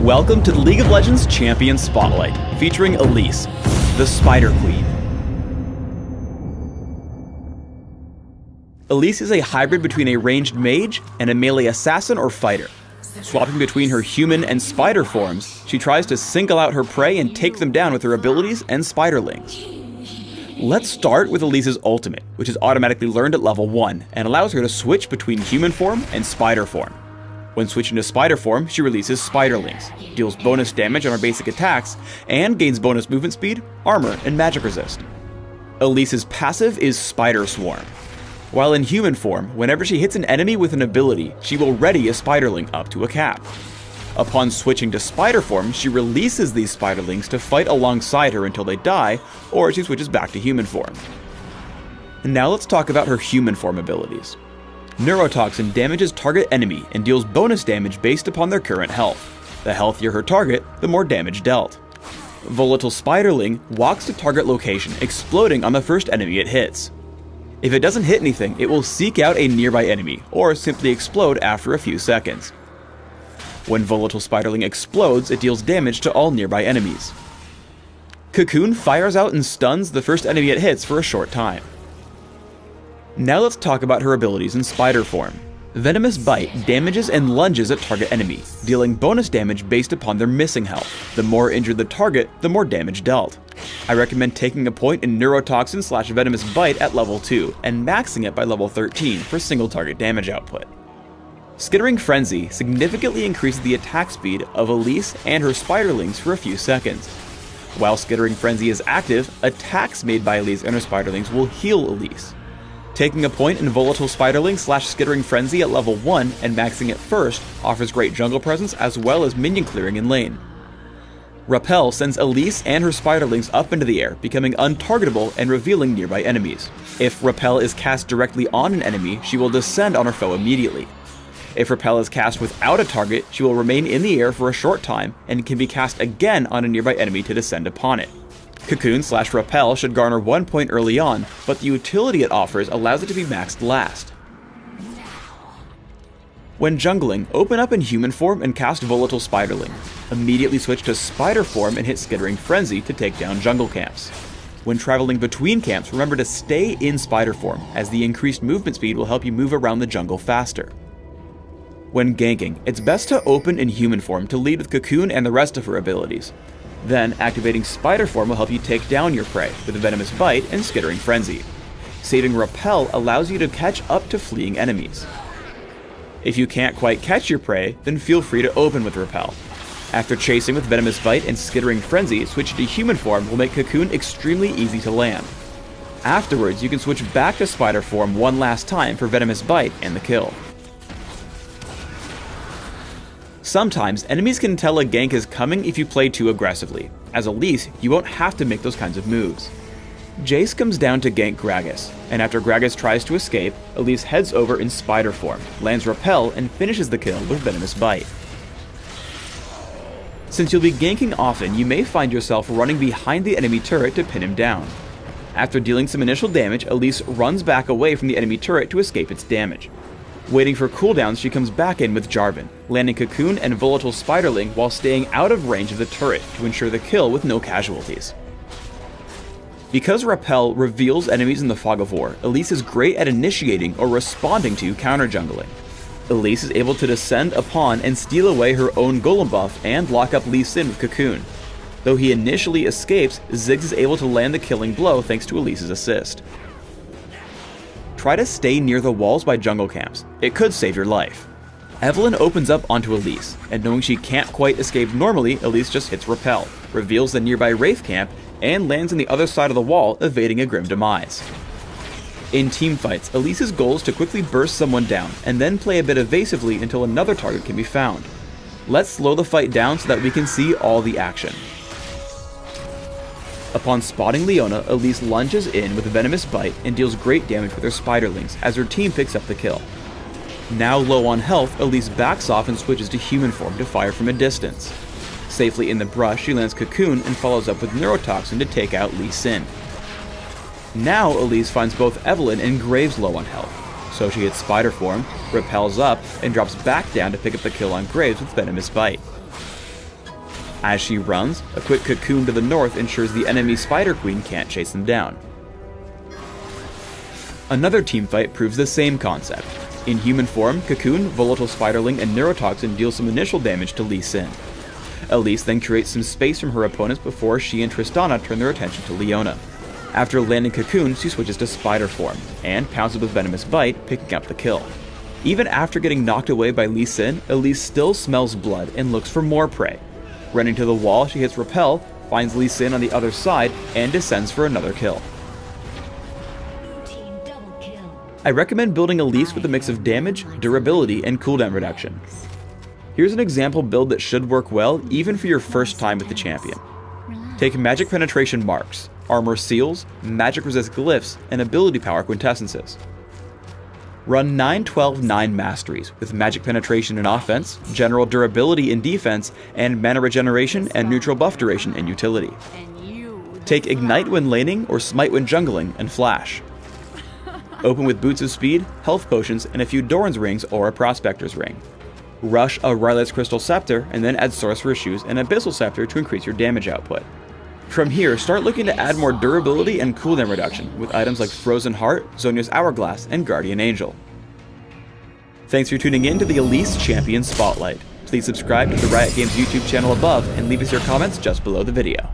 Welcome to the League of Legends Champion Spotlight, featuring Elise, the Spider Queen. Elise is a hybrid between a ranged mage and a melee assassin or fighter. Swapping between her human and spider forms, she tries to single out her prey and take them down with her abilities and spiderlings. Let's start with Elise's ultimate, which is automatically learned at level 1 and allows her to switch between human form and spider form. When switching to spider form, she releases spiderlings, deals bonus damage on her basic attacks, and gains bonus movement speed, armor, and magic resist. Elise's passive is Spider Swarm. While in human form, whenever she hits an enemy with an ability, she will ready a spiderling up to a cap. Upon switching to spider form, she releases these spiderlings to fight alongside her until they die, or she switches back to human form. And now let's talk about her human form abilities. Neurotoxin damages target enemy and deals bonus damage based upon their current health. The healthier her target, the more damage dealt. Volatile Spiderling walks to target location, exploding on the first enemy it hits. If it doesn't hit anything, it will seek out a nearby enemy, or simply explode after a few seconds. When Volatile Spiderling explodes, it deals damage to all nearby enemies. Cocoon fires out and stuns the first enemy it hits for a short time. Now let's talk about her abilities in spider form. Venomous Bite damages and lunges at target enemy, dealing bonus damage based upon their missing health. The more injured the target, the more damage dealt. I recommend taking a point in Neurotoxin / Venomous Bite at level 2 and maxing it by level 13 for single target damage output. Skittering Frenzy significantly increases the attack speed of Elise and her spiderlings for a few seconds. While Skittering Frenzy is active, attacks made by Elise and her spiderlings will heal Elise. Taking a point in Volatile Spiderling / Skittering Frenzy at level 1 and maxing it first offers great jungle presence as well as minion clearing in lane. Repel sends Elise and her spiderlings up into the air, becoming untargetable and revealing nearby enemies. If Repel is cast directly on an enemy, she will descend on her foe immediately. If Repel is cast without a target, she will remain in the air for a short time and can be cast again on a nearby enemy to descend upon it. Cocoon / Repel should garner 1 point early on, but the utility it offers allows it to be maxed last. When jungling, open up in human form and cast Volatile Spiderling. Immediately switch to spider form and hit Skittering Frenzy to take down jungle camps. When traveling between camps, remember to stay in spider form, as the increased movement speed will help you move around the jungle faster. When ganking, it's best to open in human form to lead with Cocoon and the rest of her abilities. Then, activating Spider Form will help you take down your prey with Venomous Bite and Skittering Frenzy. Saving Repel allows you to catch up to fleeing enemies. If you can't quite catch your prey, then feel free to open with Repel. After chasing with Venomous Bite and Skittering Frenzy, switching to human form will make Cocoon extremely easy to land. Afterwards, you can switch back to Spider Form one last time for Venomous Bite and the kill. Sometimes, enemies can tell a gank is coming if you play too aggressively. As Elise, you won't have to make those kinds of moves. Jace comes down to gank Gragas, and after Gragas tries to escape, Elise heads over in spider form, lands Repel, and finishes the kill with Venomous Bite. Since you'll be ganking often, you may find yourself running behind the enemy turret to pin him down. After dealing some initial damage, Elise runs back away from the enemy turret to escape its damage. Waiting for cooldowns, she comes back in with Jarvan, landing Cocoon and Volatile Spiderling while staying out of range of the turret to ensure the kill with no casualties. Because Repel reveals enemies in the Fog of War, Elise is great at initiating or responding to counter jungling. Elise is able to descend upon and steal away her own golem buff and lock up Lee Sin with Cocoon. Though he initially escapes, Ziggs is able to land the killing blow thanks to Elise's assist. Try to stay near the walls by jungle camps. It could save your life. Evelynn opens up onto Elise, and knowing she can't quite escape normally, Elise just hits Repel, reveals the nearby Wraith camp, and lands on the other side of the wall, evading a grim demise. In teamfights, Elise's goal is to quickly burst someone down, and then play a bit evasively until another target can be found. Let's slow the fight down so that we can see all the action. Upon spotting Leona, Elise lunges in with a Venomous Bite and deals great damage with her spiderlings as her team picks up the kill. Now low on health, Elise backs off and switches to human form to fire from a distance. Safely in the brush, she lands Cocoon and follows up with Neurotoxin to take out Lee Sin. Now Elise finds both Evelynn and Graves low on health, so she hits Spider Form, repels up, and drops back down to pick up the kill on Graves with Venomous Bite. As she runs, a quick cocoon to the north ensures the enemy Spider Queen can't chase them down. Another teamfight proves the same concept. In human form, Cocoon, Volatile Spiderling, and Neurotoxin deal some initial damage to Lee Sin. Elise then creates some space from her opponents before she and Tristana turn their attention to Leona. After landing Cocoon, she switches to Spider form, and pounces with Venomous Bite, picking up the kill. Even after getting knocked away by Lee Sin, Elise still smells blood and looks for more prey. Running to the wall, she hits Repel, finds Lee Sin on the other side, and descends for another kill. I recommend building Elise with a mix of damage, durability, and cooldown reduction. Here's an example build that should work well even for your first time with the champion. Take Magic Penetration Marks, Armor Seals, Magic Resist Glyphs, and Ability Power Quintessences. Run 9-12-9 Masteries with Magic Penetration in offense, General Durability in defense, and Mana Regeneration and Neutral Buff Duration in utility. Take Ignite when laning or Smite when jungling and Flash. Open with Boots of Speed, Health Potions, and a few Doran's Rings or a Prospector's Ring. Rush a Rylet's Crystal Scepter and then add Sorcerer's Shoes and Abyssal Scepter to increase your damage output. From here, start looking to add more durability and cooldown reduction with items like Frozen Heart, Zhonya's Hourglass, and Guardian Angel. Thanks for tuning in to the Elise Champion Spotlight. Please subscribe to the Riot Games YouTube channel above and leave us your comments just below the video.